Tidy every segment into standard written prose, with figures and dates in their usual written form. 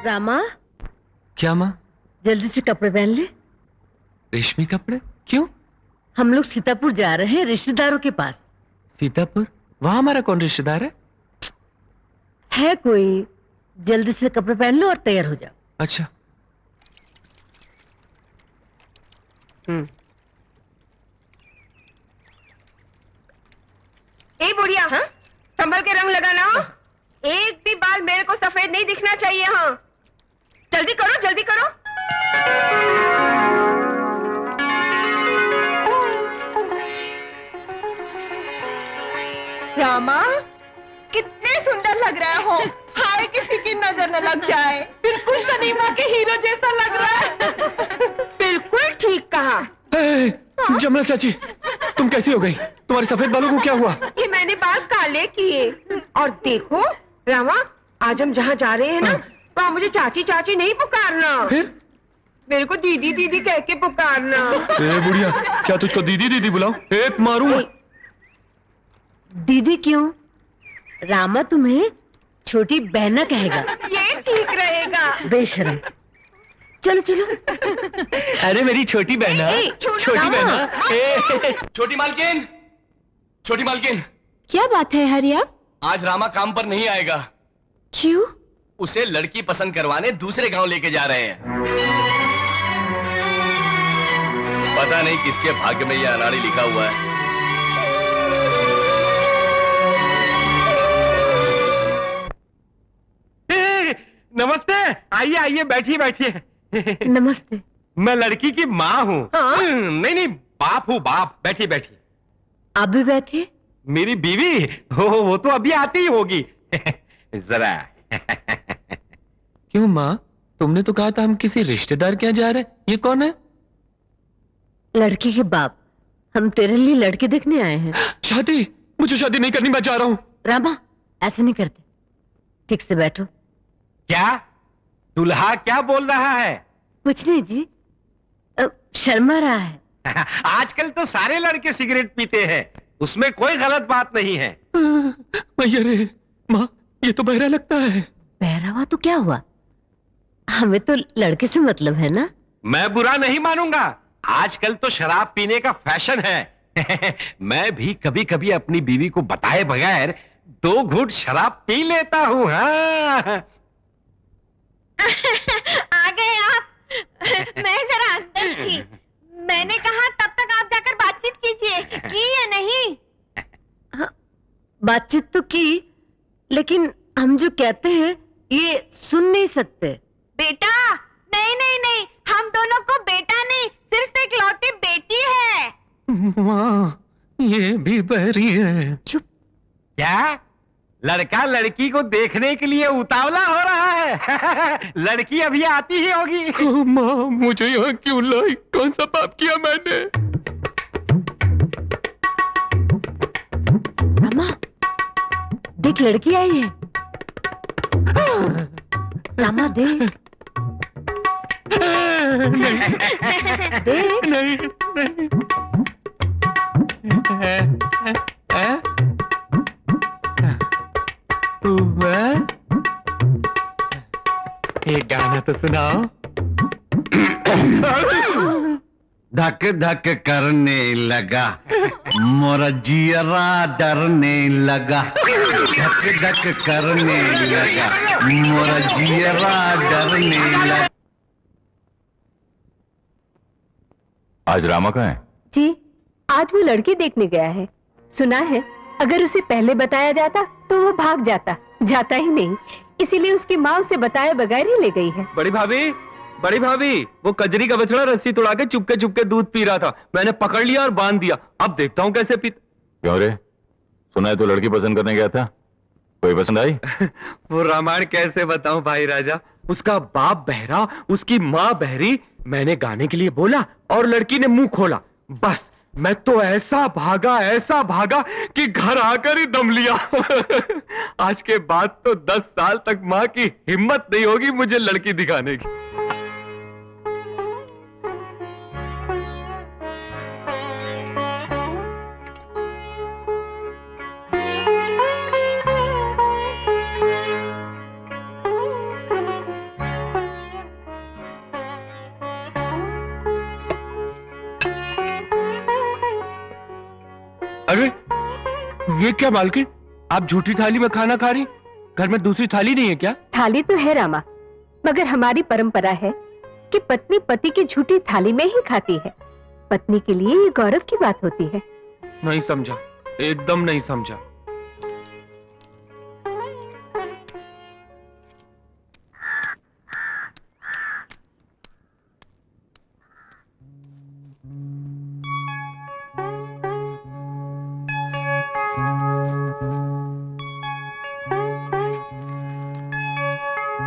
रामा। क्या माँ? जल्दी से कपड़े पहन ले। रेशमी कपड़े? क्यों? हम लोग सीतापुर जा रहे हैं रिश्तेदारों के पास। सीतापुर? वहां हमारा कौन रिश्तेदार है? है कोई। जल्दी से कपड़े पहन लो और तैयार हो जाओ। अच्छा। ए बुढ़िया, हाँ? संभल के रंग लगाना हो। एक भी बाल मेरे को सफेद नहीं दिखना चाहिए। हाँ, जल्दी करो, जल्दी करो। रामा, कितने सुंदर लग रहे हो। हाय, किसी की नजर न लग जाए। बिल्कुल सिनेमा के हीरो जैसा लग रहा है। बिल्कुल ठीक कहा। जमना चाची, तुम कैसी हो गई? तुम्हारे सफेद बालों को क्या हुआ? ये मैंने बाल काले किए। और देखो रामा, आज हम जहाँ जा रहे हैं ना, वहाँ मुझे चाची चाची नहीं पुकारना। फिर? मेरे को दीदी दीदी कह के पुकारना। बुढ़िया, क्या तुझको दीदी दीदी बुलाऊं? एक मारूंगा। दीदी क्यों? रामा तुम्हें छोटी बहना कहेगा। ये ठीक रहेगा। बेशरम। चलो चलो। अरे मेरी छोटी बहना, छोटी बहना। छोटी मालकिन, छोटी मालकिन। क्या बात है हरिया? आज रामा काम पर नहीं आएगा। क्यों? उसे लड़की पसंद करवाने दूसरे गांव लेके जा रहे हैं। पता नहीं किसके भाग्य में यह अनाड़ी लिखा हुआ है। नमस्ते, आइए आइए, बैठिए बैठिए। नमस्ते। मैं लड़की की माँ हूँ। हाँ? नहीं नहीं, बाप हूँ, बाप। बैठिए बैठिए। आप भी बैठिए। मेरी बीवी वो तो अभी आती ही होगी। जरा। क्यों माँ, तुमने तो कहा था हम किसी रिश्तेदार के यहाँ जा रहे हैं। ये कौन है? लड़की के बाप। हम तेरे लिए लड़के देखने आए हैं। शादी? मुझे शादी नहीं करनी, मैं जा रहा हूँ। रामा, ऐसे नहीं करते। ठीक से बैठो। क्या दुल्हा क्या बोल रहा है? कुछ नहीं जी, शर्मा रहा है। आजकल तो सारे लड़के सिगरेट पीते हैं, उसमें कोई गलत बात नहीं है। अरे माँ, ये तो बहरा लगता है। बहरा हुआ तो क्या हुआ? हमें तो लड़के से मतलब है ना। मैं बुरा नहीं मानूंगा। आजकल तो शराब पीने का फैशन है। मैं भी कभी कभी अपनी बीवी को बताए बगैर 2 घूंट शराब पी लेता हूँ। हाँ। आ गए आप। मैं जरा अंदर थी। मैंने कहा तब तक आप जाकर बातचीत कीजिए। की या नहीं? हाँ, बातचीत तो की, लेकिन हम जो कहते हैं ये सुन नहीं सकते। बेटा, नहीं नहीं नहीं, हम दोनों को बेटा नहीं, सिर्फ एक लौती बेटी है। माँ, ये भी बहरी है। चुप। क्या? लड़का लड़की को देखने के लिए उतावला हो रहा है। लड़की अभी आती ही होगी। माँ, मुझे यहाँ क्यों लाई? कौन सा पाप किया मैंने? रामा, देख लड़की आई है। रामा देख। देख। नहीं नहीं। एक गाना तो सुनाओ। धक धक करने लगा, मोरा जियरा डरने लगा। धक धक करने लगा, मोरा जियरा डरने लगा। आज रामा कहाँ है? जी, आज वो लड़की देखने गया है। सुना है अगर उसे पहले बताया जाता तो वो भाग जाता। जाता ही नहीं, इसीलिए उसकी माँ उसे बताए बगैर ही ले गई है। बड़ी भाभी, बड़ी भाभी, वो कजरी का बछड़ा रस्सी तोड़ा के चुपके चुपके दूध पी रहा था। मैंने पकड़ लिया और बांध दिया। अब देखता हूँ कैसे पीता। क्यों रे, सुना है तो लड़की पसंद करने गया था, कोई पसंद आई? वो रामायण कैसे बताऊं भाई राजा। उसका बाप बहरा, उसकी माँ बहरी। मैंने गाने के लिए बोला और लड़की ने मुंह खोला। बस मैं तो ऐसा भागा कि घर आकर ही दम लिया। आज के बाद तो 10 साल तक माँ की हिम्मत नहीं होगी मुझे लड़की दिखाने की। ये क्या मालकिन, आप झूठी थाली में खाना खा रही? घर में दूसरी थाली नहीं है क्या? थाली तो है रामा, मगर हमारी परंपरा है कि पत्नी पति की झूठी थाली में ही खाती है। पत्नी के लिए ये गौरव की बात होती है। नहीं समझा, एकदम नहीं समझा।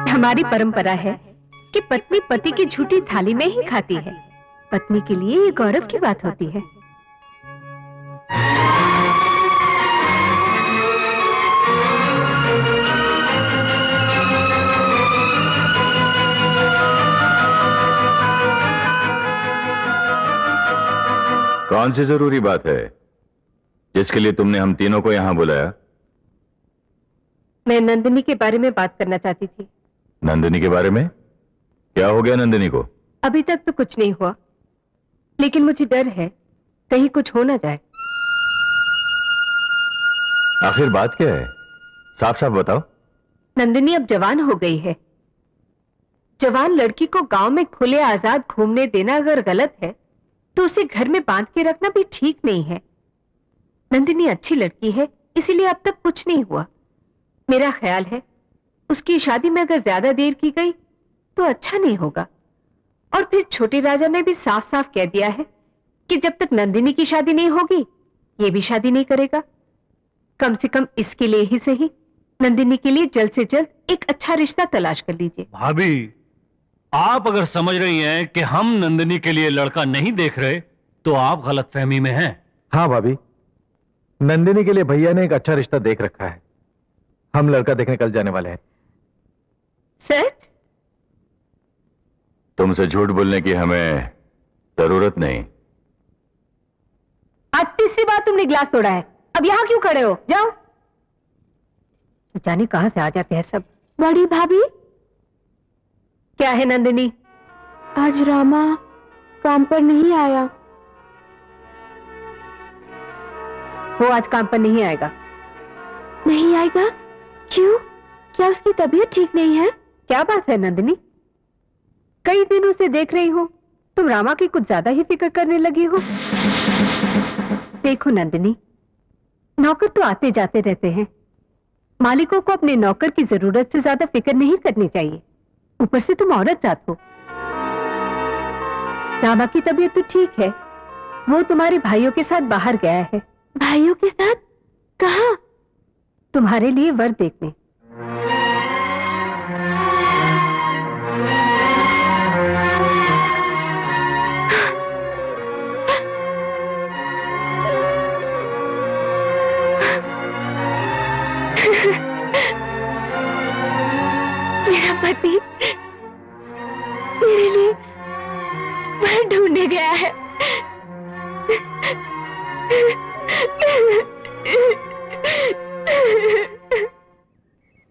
हमारी परंपरा है कि पत्नी पति की झूठी थाली में ही खाती है। पत्नी के लिए ये गौरव की बात होती है। कौन सी जरूरी बात है जिसके लिए तुमने हम तीनों को यहां बुलाया? मैं नंदिनी के बारे में बात करना चाहती थी। नंदिनी के बारे में? क्या हो गया नंदिनी को? अभी तक तो कुछ नहीं हुआ, लेकिन मुझे डर है कहीं कुछ हो ना जाए। आखिर बात क्या है? साफ साफ बताओ। नंदिनी अब जवान हो गई है। जवान लड़की को गांव में खुले आजाद घूमने देना अगर गलत है तो उसे घर में बांध के रखना भी ठीक नहीं है। नंदिनी अच्छी लड़की है, इसीलिए अब तक कुछ नहीं हुआ। मेरा ख्याल है उसकी शादी में अगर ज्यादा देर की गई तो अच्छा नहीं होगा। और फिर छोटे राजा ने भी साफ साफ कह दिया है कि जब तक नंदिनी की शादी नहीं होगी ये भी शादी नहीं करेगा। कम से कम इसके लिए ही सही नंदिनी के लिए जल्द से जल्द एक अच्छा रिश्ता तलाश कर लीजिए। भाभी, आप अगर समझ रही हैं कि हम नंदिनी के लिए लड़का नहीं देख रहे तो आप गलतफहमी में हैं। हाँ भाभी, नंदिनी के लिए भैया ने एक अच्छा रिश्ता देख रखा है। हम लड़का देखने कल जाने वाले हैं। सच? तुमसे झूठ बोलने की हमें जरूरत नहीं। आज तीसरी बार तुमने गिलास तोड़ा है, अब यहां क्यों खड़े हो? जाओ। तो जाने कहां से आ जाते हैं सब। बड़ी भाभी। क्या है नंदिनी? आज रामा काम पर नहीं आया। वो आज काम पर नहीं आएगा। नहीं आएगा? क्यों? क्या उसकी तबीयत ठीक नहीं है? क्या बात है नंदिनी, कई दिनों से देख रही हूं तुम रामा की कुछ ज्यादा ही फिक्र करने लगी हो। देखो नंदिनी, नौकर तो आते जाते रहते हैं। मालिकों को अपने नौकर की जरूरत से ज्यादा फिक्र नहीं करनी चाहिए। ऊपर से तुम औरत जात हो। रामा की तबीयत तो ठीक है, वो तुम्हारे भाइयों के साथ बाहर गया है। भाइयों के साथ? कहाँ? तुम्हारे लिए वर देखने। मेरा पति मेरे लिए वर ढूंढने गया है।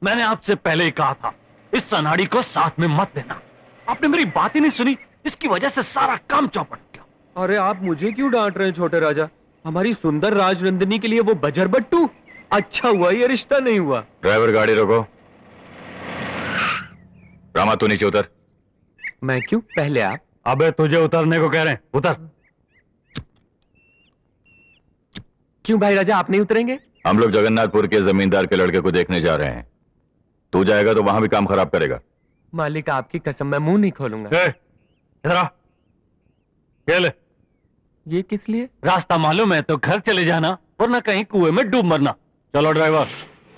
मैंने आपसे पहले ही कहा था इस अनाड़ी को साथ में मत लेना। आपने मेरी बात ही नहीं सुनी, इसकी वजह से सारा काम चौपट गया। अरे आप मुझे क्यों डांट रहे हैं छोटे राजा? हमारी सुंदर राजनंदिनी के लिए वो बजर बट्टू? अच्छा हुआ ये रिश्ता नहीं हुआ। ड्राइवर गाड़ी रोको। रामा तू नीचे उतर। मैं क्यों? पहले आप। अबे तुझे उतरने को कह रहे हैं, उतर। क्यों भाई राजा, आप नहीं उतरेंगे? हम लोग जगन्नाथपुर के जमींदार के लड़के को देखने जा रहे हैं। तू जाएगा तो वहां भी काम खराब करेगा। मालिक आपकी कसम, मैं मुंह नहीं खोलूंगा। इधर आ। ये ले। ये किस लिए? रास्ता मालूम है तो घर चले जाना, वरना कहीं कुएं में डूब मरना। चलो ड्राइवर।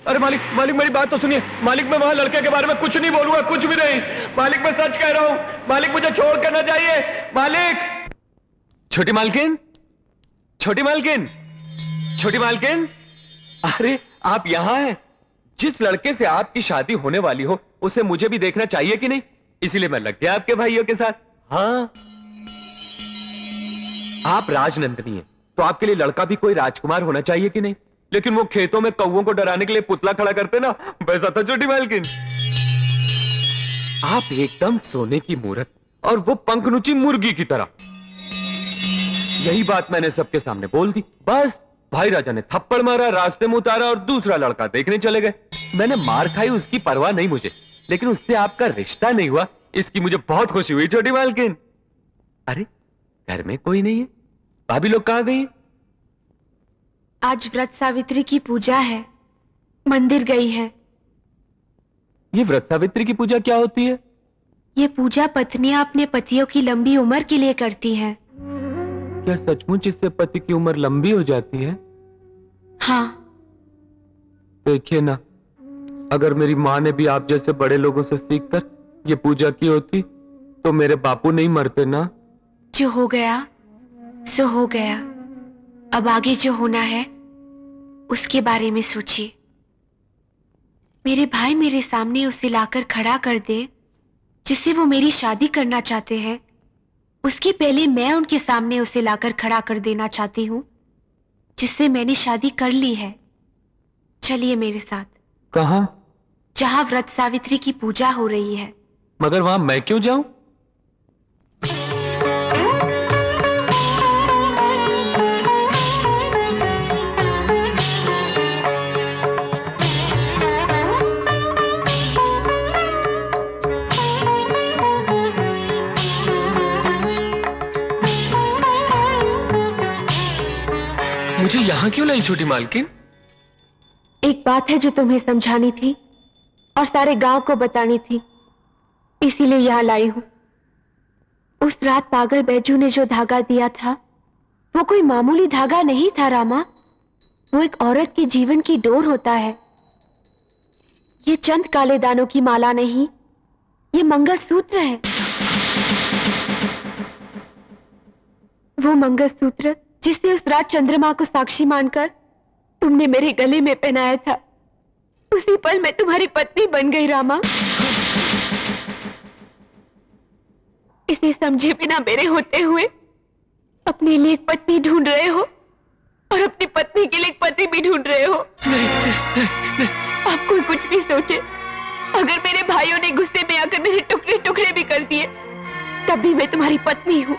अरे मालिक, मालिक मेरी बात तो सुनिए। मालिक मैं वहां लड़के के बारे में कुछ नहीं बोलूंगा, कुछ भी नहीं। मालिक मैं सच कह रहा हूं। मालिक मुझे छोड़ कर ना जाइए। मालिक। छोटी मालकिन, छोटी मालकिन, छोटी मालकिन। अरे आप यहां हैं? जिस लड़के से आपकी शादी होने वाली हो उसे मुझे भी देखना चाहिए कि नहीं? इसीलिए मैं लग गया आपके भाइयों के साथ। हाँ, आप राजनंदिनी हैं तो आपके लिए लड़का भी कोई राजकुमार होना चाहिए कि नहीं? लेकिन वो खेतों में कौवों को डराने के लिए पुतला खड़ा करते ना, वैसा था छोटी मालकिन। आप एकदम सोने की मूरत और वो पंखनुची मुर्गी की तरह। यही बात मैंने सबके सामने बोल दी, बस भाई राजा ने थप्पड़ मारा, रास्ते में उतारा और दूसरा लड़का देखने चले गए। मैंने मार खाई, उसकी परवाह नहीं मुझे, लेकिन उससे आपका रिश्ता नहीं हुआ, इसकी मुझे बहुत खुशी हुई छोटी मालकिन। अरे घर में कोई नहीं है, भाभी लोग कहाँ गई? आज व्रत सावित्री की पूजा है, मंदिर गई है। ये व्रत सावित्री की पूजा क्या होती है? ये पूजा पत्नियां अपने पतियों की लंबी उम्र के लिए करती हैं। क्या सचमुच इससे पति की उम्र लंबी हो जाती है? हाँ। देखिए ना, अगर मेरी माँ ने भी आप जैसे बड़े लोगों से सीखकर ये पूजा की होती तो मेरे बापू नहीं मरते ना। जो हो गया सो हो गया, अब आगे जो होना है उसके बारे में सोचिए। मेरे भाई मेरे सामने उसे लाकर खड़ा कर दे जिससे वो मेरी शादी करना चाहते हैं, उसके पहले मैं उनके सामने उसे लाकर खड़ा कर देना चाहती हूँ जिससे मैंने शादी कर ली है। चलिए मेरे साथ। कहाँ? जहाँ व्रत सावित्री की पूजा हो रही है। मगर वहां मैं क्यों जाऊं? मुझे यहाँ क्यों लाई छोटी मालकिन? एक बात है जो तुम्हें समझानी थी और सारे गांव को बतानी थी, इसीलिए यहाँ लाई हूं। उस रात पागल बैजू ने जो धागा दिया था वो कोई मामूली धागा नहीं था रामा, वो एक औरत के जीवन की डोर होता है। ये चंद काले दानों की माला नहीं, ये मंगलसूत्र है। वो मंगलसूत्र जिसे उस रात चंद्रमा को साक्षी मानकर तुमने मेरे गले में पहनाया था, उसी पल मैं तुम्हारी पत्नी बन गई रामा। इसे समझे बिना मेरे होते हुए अपने लिए एक पत्नी ढूंढ रहे हो और अपनी पत्नी के लिए एक पति भी ढूंढ रहे हो। आप कोई कुछ भी सोचे, अगर मेरे भाइयों ने गुस्से में आकर मेरे टुकड़े टुकड़े भी कर दिए तब भी मैं तुम्हारी पत्नी हूँ।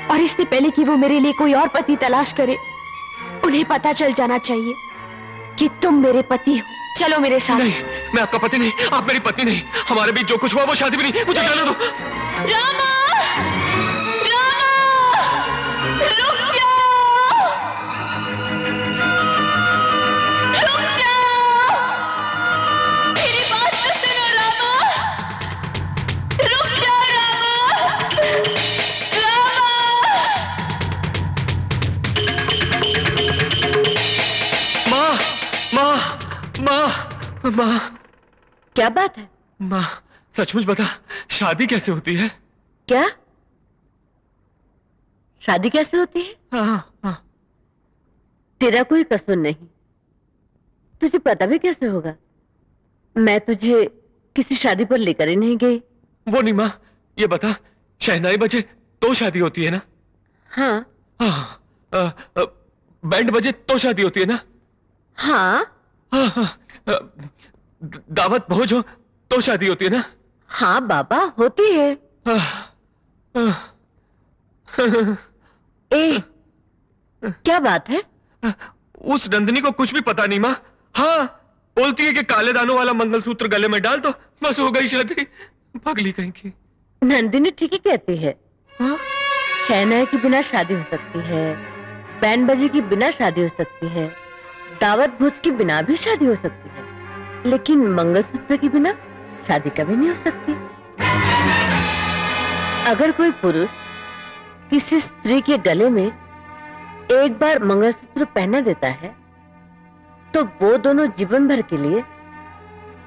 और इससे पहले कि वो मेरे लिए कोई और पति तलाश करे, उन्हें पता चल जाना चाहिए कि तुम मेरे पति हो। चलो मेरे साथ। नहीं, मैं आपका पति नहीं, आप मेरी पत्नी नहीं। हमारे बीच जो कुछ हुआ वो शादी भी नहीं, मुझे जाने दो। रामा! रामा! रुक जाओ! रुक जाओ! मेरी बात तो सुनो रामा! रुक जाओ रामा! माँ, माँ, माँ। क्या बात है? माँ, सचमुच बता, शादी कैसे होती है? क्या? शादी कैसे होती है? हाँ, हाँ। तेरा कोई कसूर नहीं, तुझे पता भी कैसे होगा? मैं तुझे किसी शादी पर लेकर ही नहीं गई। वो नहीं माँ, ये बता, शहनाई बजे तो शादी होती है ना? हाँ। हाँ। बैंड बजे तो शादी होती है ना? हाँ। हाँ, हाँ। दावत भोज हो तो शादी होती है ना? हाँ बाबा, होती है। ए, क्या बात है? उस नंदिनी को कुछ भी पता नहीं माँ। हाँ, बोलती है कि काले दानों वाला मंगलसूत्र गले में डाल दो, बस हो गई शादी। पगली कहीं की। नंदिनी ठीक ही कहती है। हाँ? शहनाई के बिना शादी हो सकती है, बैंड बजे के बिना शादी हो सकती है, दावत भोज के बिना भी शादी हो सकती है, लेकिन मंगलसूत्र के बिना शादी कभी नहीं हो सकती। अगर कोई पुरुष किसी स्त्री के गले में एक बार मंगलसूत्र पहना देता है तो वो दोनों जीवन भर के लिए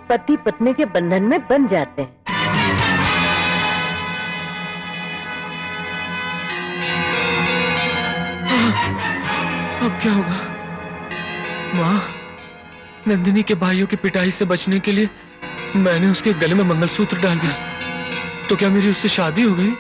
पति पत्नी के बंधन में बन जाते हैं। अब क्या होगा? माँ, नंदिनी के भाइयों की पिटाई से बचने के लिए मैंने उसके गले में मंगलसूत्र डाल दिया, तो क्या मेरी उससे शादी हो गई?